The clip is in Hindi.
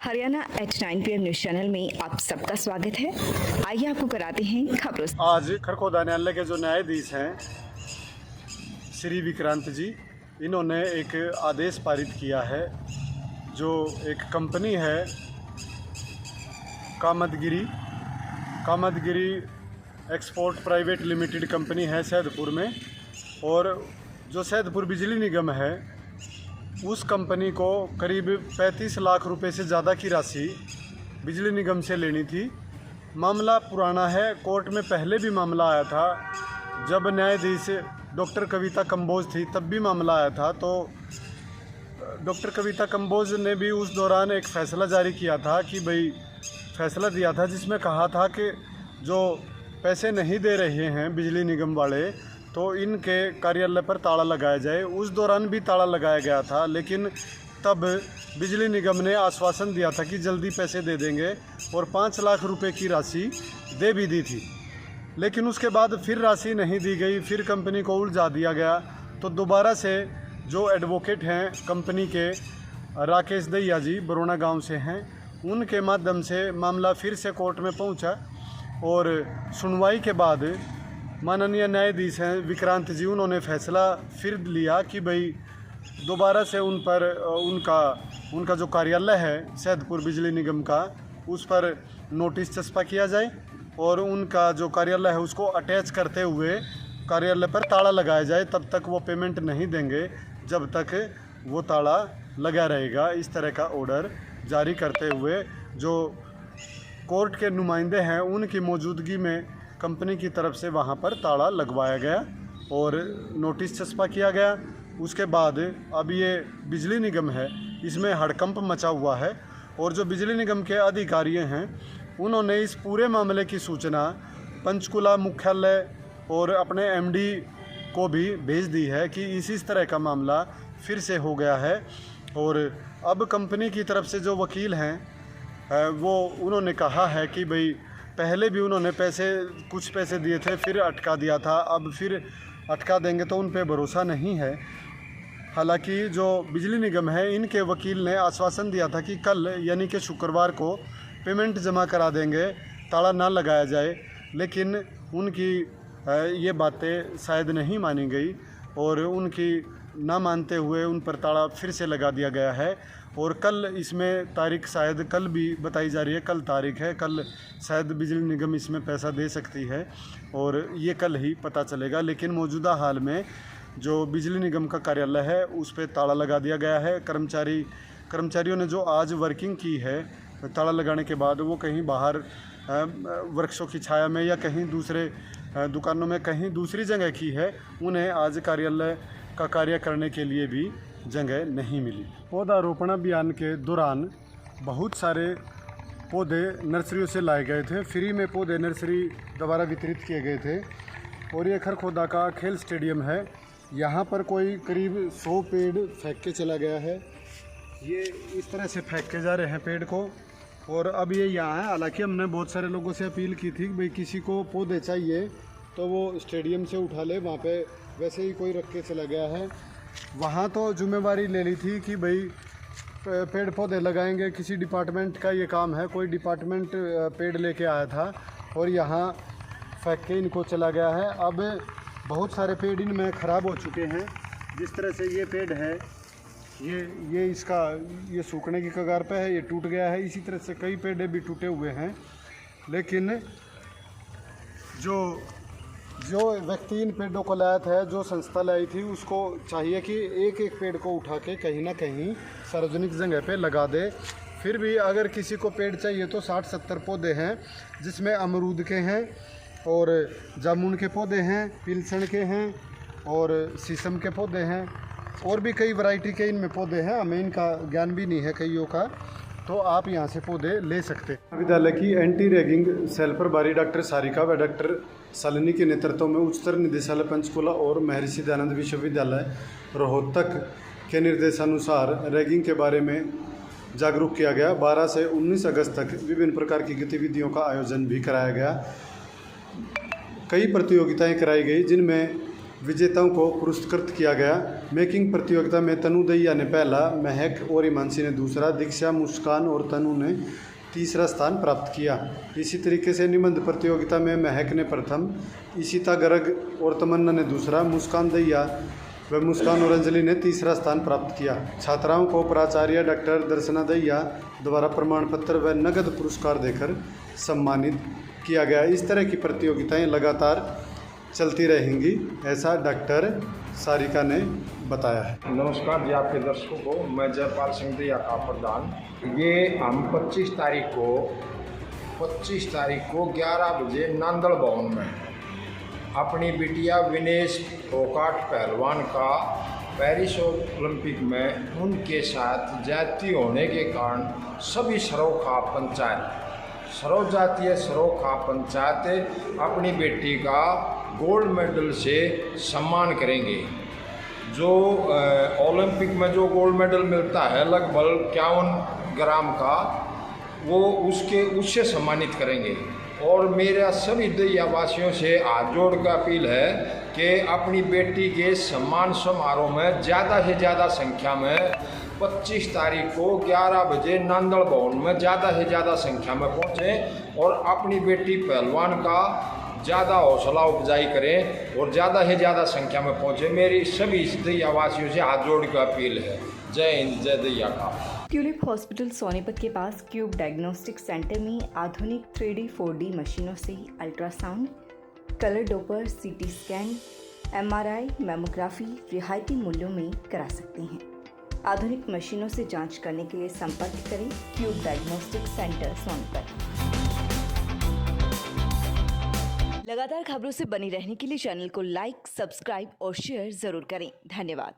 Haryana H9 PM news channel में आप सबका स्वागत है। आइए आपको कराते हैं खबरों से। आज खरखोदा न्यायालय के जो न्यायाधीश हैं श्री विक्रांत जी, इन्होंने एक आदेश पारित किया है। जो एक कंपनी है Kamadgiri export private limited company है सैदपुर में, और जो सैदपुर बिजली निगम है उस कंपनी को करीब 35 लाख रुपए से ज़्यादा की राशि बिजली निगम से लेनी थी। मामला पुराना है, कोर्ट में पहले भी मामला आया था। जब न्यायाधीश डॉक्टर कविता कंबोज थी तब भी मामला आया था, तो डॉक्टर कविता कंबोज ने भी उस दौरान एक फ़ैसला जारी किया था कि भाई फैसला दिया था जिसमें कहा था कि जो पैसे नहीं दे रहे हैं बिजली निगम वाले तो इनके कार्यालय पर ताला लगाया जाए। उस दौरान भी ताला लगाया गया था, लेकिन तब बिजली निगम ने आश्वासन दिया था कि जल्दी पैसे दे देंगे और 5 लाख रुपए की राशि दे भी दी थी। लेकिन उसके बाद फिर राशि नहीं दी गई, फिर कंपनी को उलझा दिया गया। तो दोबारा से जो एडवोकेट हैं कंपनी के राकेश दहिया जी बरोना गांव से हैं, उनके माध्यम से मामला फिर से कोर्ट में पहुंचा और सुनवाई के बाद माननीय न्यायाधीश हैं विक्रांत जी, उन्होंने फैसला फिर लिया कि भाई दोबारा से उन पर उनका जो कार्यालय है सैदपुर बिजली निगम का, उस पर नोटिस चस्पा किया जाए और उनका जो कार्यालय है उसको अटैच करते हुए कार्यालय पर ताला लगाया जाए। तब तक वो पेमेंट नहीं देंगे जब तक वो ताला लगा रहेगा। इस तरह का ऑर्डर जारी करते हुए जो कोर्ट के नुमाइंदे हैं उनकी मौजूदगी में कंपनी की तरफ से वहां पर ताला लगवाया गया और नोटिस चस्पा किया गया। उसके बाद अब ये बिजली निगम है, इसमें हड़कंप मचा हुआ है और जो बिजली निगम के अधिकारी हैं उन्होंने इस पूरे मामले की सूचना पंचकुला मुख्यालय और अपने एमडी को भी भेज दी है कि इस तरह का मामला फिर से हो गया है। और अब कंपनी की तरफ से जो वकील हैं वो उन्होंने कहा है कि भाई पहले भी उन्होंने कुछ पैसे दिए थे, फिर अटका दिया था, अब फिर अटका देंगे तो उन पे भरोसा नहीं है। हालांकि जो बिजली निगम है इनके वकील ने आश्वासन दिया था कि कल यानी कि शुक्रवार को पेमेंट जमा करा देंगे, ताला ना लगाया जाए, लेकिन उनकी ये बातें शायद नहीं मानी गई और उनकी ना मानते हुए उन पर ताला फिर से लगा दिया गया है। और कल इसमें तारीख शायद कल भी बताई जा रही है, कल तारीख है, कल शायद बिजली निगम इसमें पैसा दे सकती है और ये कल ही पता चलेगा। लेकिन मौजूदा हाल में जो बिजली निगम का कार्यालय है उस पर ताला लगा दिया गया है। कर्मचारियों ने जो आज वर्किंग की है ताला लगाने के बाद, वो कहीं बाहर वृक्षों की छाया में या कहीं दूसरे दुकानों में कहीं दूसरी जगह की है, उन्हें आज कार्यालय का कार्य करने के लिए भी जगह नहीं मिली। पौधारोपण अभियान के दौरान बहुत सारे पौधे नर्सरियों से लाए गए थे, फ्री में पौधे नर्सरी द्वारा वितरित किए गए थे। और ये खरखोदा का खेल स्टेडियम है, यहाँ पर कोई करीब 100 पेड़ फेंक के चला गया है। ये इस तरह से फेंक के जा रहे हैं पेड़ को, और अब ये यहाँ है। हालांकि हमने बहुत सारे लोगों से अपील की थी कि भाई किसी को पौधे चाहिए तो वो स्टेडियम से उठा ले, वहाँ पे वैसे ही कोई रख के चला गया है। वहाँ तो जिम्मेवारी ले ली थी कि भाई पेड़ पौधे लगाएंगे, किसी डिपार्टमेंट का ये काम है, कोई डिपार्टमेंट पेड़ लेके आया था और यहाँ फेंक के इनको चला गया है। अब बहुत सारे पेड़ इनमें ख़राब हो चुके हैं। जिस तरह से ये पेड़ है ये सूखने की कगार पे है, ये टूट गया है। इसी तरह से कई पेड़ भी टूटे हुए हैं। लेकिन जो व्यक्ति इन पेड़ों को लाया था, जो संस्था लाई थी, उसको चाहिए कि एक एक पेड़ को उठा के कहीं ना कहीं सार्वजनिक जगह पे लगा दे। फिर भी अगर किसी को पेड़ चाहिए तो 60-70 पौधे हैं, जिसमें अमरूद के हैं और जामुन के पौधे हैं, पिलसण के हैं और शीशम के पौधे हैं और भी कई वैरायटी के इनमें पौधे हैं। हमें इनका ज्ञान भी नहीं है कईयों का, तो आप यहाँ से पौधे ले सकते हैं। विद्यालय की एंटी रैगिंग सेल प्रभारी डॉक्टर सारिका व डॉक्टर शालिनी के नेतृत्व में उच्चतर निदेशालय पंचकुला और महर्षि दयानंद विश्वविद्यालय रोहतक के निर्देशानुसार रैगिंग के बारे में जागरूक किया गया। 12 से 19 अगस्त तक विभिन्न प्रकार की गतिविधियों का आयोजन भी कराया गया। कई प्रतियोगिताएं कराई गई, जिनमें विजेताओं को पुरस्कृत किया गया। मेकिंग प्रतियोगिता में तनु दहिया ने पहला, महक और हिमांशी ने दूसरा, दीक्षा, मुस्कान और तनु ने तीसरा स्थान प्राप्त किया। इसी तरीके से निबंध प्रतियोगिता में महक ने प्रथम, इशिता गर्ग और तमन्ना ने दूसरा, मुस्कान दहिया व मुस्कान और अंजलि ने तीसरा स्थान प्राप्त किया। छात्राओं को प्राचार्य डॉक्टर दर्शना दहिया द्वारा प्रमाण पत्र व नगद पुरस्कार देकर सम्मानित किया गया। इस तरह की प्रतियोगिताएं लगातार चलती रहेंगी, ऐसा डॉक्टर सारिका ने बताया है। नमस्कार जी आपके दर्शकों को, मैं जयपाल सिंह दहिया का प्रधान। ये हम 25 तारीख को 11 बजे नांदड़ भवन में अपनी बिटिया विनेश फोगाट पहलवान का पेरिस ओलंपिक में उनके साथ जाति होने के कारण सभी सर्वजातीय सरोखा पंचायत अपनी बेटी का गोल्ड मेडल से सम्मान करेंगे। जो ओलंपिक में जो गोल्ड मेडल मिलता है लगभग 51 ग्राम का, वो उससे सम्मानित करेंगे। और मेरा सभी दहिया वासियों से हाथ जोड़ कर अपील है कि अपनी बेटी के सम्मान समारोह में ज़्यादा से ज़्यादा संख्या में 25 तारीख को 11 बजे नांदड़ भवन में ज़्यादा से ज़्यादा संख्या में पहुँचें और अपनी बेटी पहलवान का ज़्यादा हौसला अफजाई करें और ज़्यादा से ज़्यादा संख्या में पहुँचे। मेरी सभी दहिया वासियों से हाथ जोड़ कर अपील है। जय हिंद, जय दहिया का। ट्यूलिप हॉस्पिटल सोनीपत के पास क्यूब डायग्नोस्टिक सेंटर में आधुनिक 3D 4D मशीनों से ultrasound, colour Doppler, CT scan, MRI, mammography रियायती मूल्यों में करा सकते हैं। आधुनिक मशीनों से जांच करने के लिए संपर्क करें क्यूब डायग्नोस्टिक सेंटर सोनीपत। लगातार खबरों से बनी रहने के लिए चैनल को लाइक, सब्सक्राइब और शेयर जरूर करें। धन्यवाद।